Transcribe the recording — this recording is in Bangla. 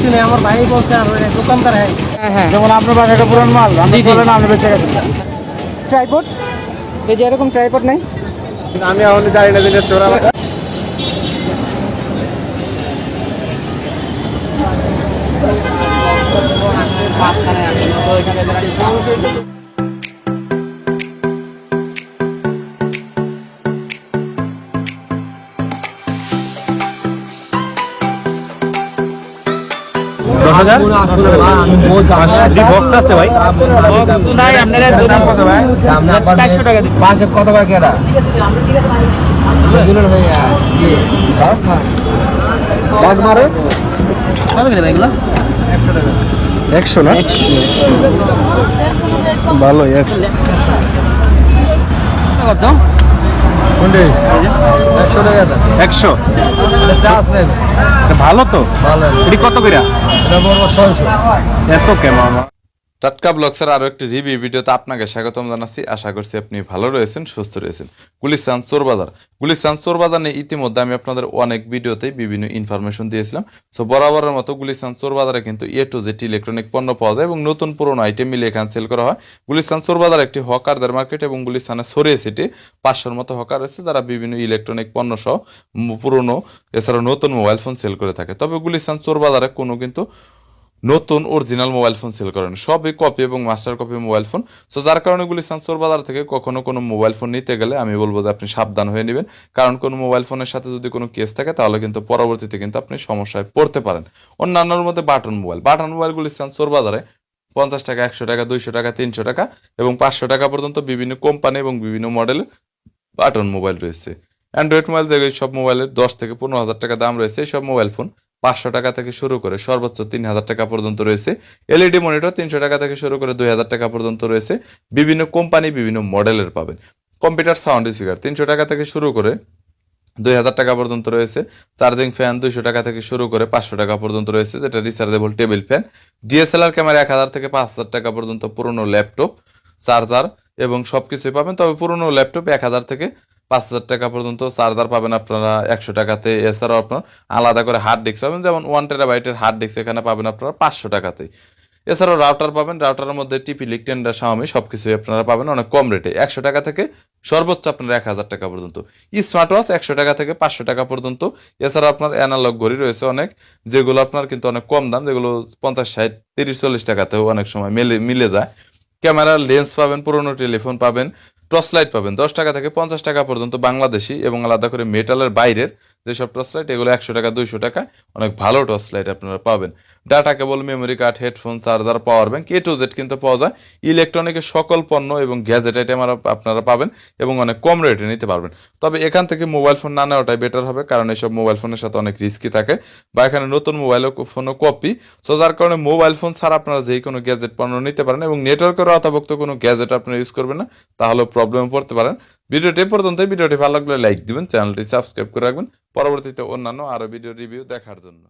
কিছু নেই, আমার ভাই বলছে আর ওই দোকানদার। হ্যাঁ যেমন আপনার বাসায় একটা পুরান মাল আপনি বলেন আমি বেঁচে গেছি। ট্রাইপড, এই যে এরকম ট্রাইপড নাই? আমি এখন জানি না যে চোরা বক্স আছে ভাই, বক্স নাই আপনারা ভাই 400 টাকা দিন। পাশে কত টাকা কেনা বাদ মারে কত করে ভাই এগুলো? 100 না ভালো 100 কত? কোনটি 100 টাকা 100 চার্জ নেন ভালো তো। ভালো এটি কত করে? এটা বলবো 600 এত কেমন? টাটকা ব্লগসের আরো একটি রিভিউ ভিডিওতে আপনাকে স্বাগতম জানাচ্ছি। আশা করছি আপনি ভালো রয়েছেন, সুস্থ রয়েছেন। গুলিস্তান চোরবাজার, গুলিস্তান চোরবাজার নিয়ে ইতিমধ্যে আমি আপনাদের অনেক ভিডিওতে বিভিন্ন ইনফরমেশন দিয়েছিলাম। সো বরাবরের মতো গুলিস্তান চোরবাজারে কিন্তু এ টু জেড ইলেকট্রনিক পণ্য পাওয়া যায় এবং নতুন পুরনো আইটেম মিলে এখানে সেল করা হয়। গুলিস্তান চোরবাজার একটি হকারদের মার্কেট এবং গুলিস্তানে ছড়িয়ে সিটি 500-র মতো হকার রয়েছে যারা বিভিন্ন ইলেকট্রনিক পণ্য সহ পুরনো এছাড়াও নতুন মোবাইল ফোন সেল করে থাকে। তবে গুলিস্তান চোরবাজারে কোনো কিন্তু নতুন অরিজিনাল মোবাইল ফোন সেল করেন, সবই কপি এবং master copy mobile phone. So যার কারণে গুলিস্তান চোরবাজার থেকে কখনো কোনো মোবাইল ফোন নিতে গেলে আমি বলবো যে আপনি সাবধান হয়ে নেবেন, কারণ কোনো মোবাইল ফোনের সাথে যদি কোনো কেস থাকে তাহলে কিন্তু পরবর্তীতে কিন্তু আপনি সমস্যায় পড়তে পারেন। অন্যান্যর মধ্যে বাটন মোবাইল গুলিস্তান চোরবাজারে 50 টাকা, 100 টাকা, 200 টাকা, 300 টাকা এবং 500 টাকা পর্যন্ত বিভিন্ন কোম্পানি এবং বিভিন্ন মডেলের বাটন মোবাইল রয়েছে। অ্যান্ড্রয়েড মোবাইল থেকে সব মোবাইলের 10 থেকে 15,000 টাকা দাম রয়েছে। এই সব মোবাইল ফোন 500 টাকা থেকে শুরু করে সর্বোচ্চ 3,000 টাকা পর্যন্ত রয়েছে। এলইডি মনিটর 300 টাকা থেকে শুরু করে 2,000 টাকা পর্যন্ত রয়েছে। বিভিন্ন কোম্পানি বিভিন্ন মডেলের পাবেন। কম্পিউটার সাউন্ড স্পিকার 300 টাকা থেকে শুরু করে 2,000 টাকা পর্যন্ত রয়েছে। চার্জিং ফ্যান 200 টাকা থেকে শুরু করে 500 টাকা পর্যন্ত রয়েছে, যেটা rechargeable table fan. DSLR camera 1,000 থেকে 5,000 টাকা পর্যন্ত। পুরনো ল্যাপটপ, চার্জার এবং সবকিছুই পাবেন। তবে পুরনো ল্যাপটপ 1,000 থেকে 5,000 টাকা পর্যন্ত, চার্জার পাবেন আপনারা 100 টাকাতে। এছাড়াও আপনার আলাদা করে হার্ড ডিস্ক পাবেন, যেমন 1 টেরাবাইটের হার্ড ডিস্ক এখানে পাবেন আপনারা 500 টাকাতে। এছাড়াও রাউটার পাবেন, রাউটারের মধ্যে টিপি, লিকটেন্ডার, শাওমি সবকিছুই আপনারা পাবেন অনেক কম রেটে। 100 টাকা থেকে সর্বোচ্চ আপনার 1,000 টাকা পর্যন্ত। স্মার্ট ওয়াচ 100 টাকা থেকে 500 টাকা পর্যন্ত। এছাড়া আপনার অ্যানালগ ঘড়ি রয়েছে অনেক, যেগুলো আপনার কিন্তু অনেক কম দাম, যেগুলো 50, 60, 30, 40 টাকাতেও অনেক সময় মিলে যায়। ক্যামেরার লেন্স পাবেন, পুরনো টেলিফোন পাবেন, টর্চ লাইট পাবেন 10 টাকা থেকে 50 টাকা পর্যন্ত বাংলাদেশি এবং আলাদা করে মেটালের বাইরের যেসব টর্চ লাইট এগুলো 100 টাকা, 200 টাকা অনেক ভালো টর্চ লাইট আপনারা পাবেন। Data cable, memory card, headphone, charger, power bank A to Z কিন্তু পাওয়া যায়। ইলেকট্রনিকের সকল পণ্য এবং গ্যাজেট আইটেম আপনারা পাবেন এবং অনেক কম রেটে নিতে পারবেন। তবে এখান থেকে মোবাইল ফোন না নেওয়াটাই বেটার হবে, কারণ এইসব মোবাইল ফোনের সাথে অনেক রিস্কি থাকে বা এখানে নতুন মোবাইল ফোনও কপি। সো যার কারণে মোবাইল ফোন ছাড়া আপনারা যে কোনো গ্যাজেট পণ্য নিতে পারেন এবং নেটওয়ার্কের আওতাভুক্ত কোনো গ্যাজেট আপনারা ইউজ করবেন না, তাহলে প্রবলেমে পড়তে পারেন। ভিডিওটি পর্যন্ত, ভিডিওটি ভালো লাগলে লাইক দিবেন, চ্যানেলটি সাবস্ক্রাইব করে রাখবেন পরবর্তীতে অন্যান্য আরো ভিডিও রিভিউ দেখার জন্য।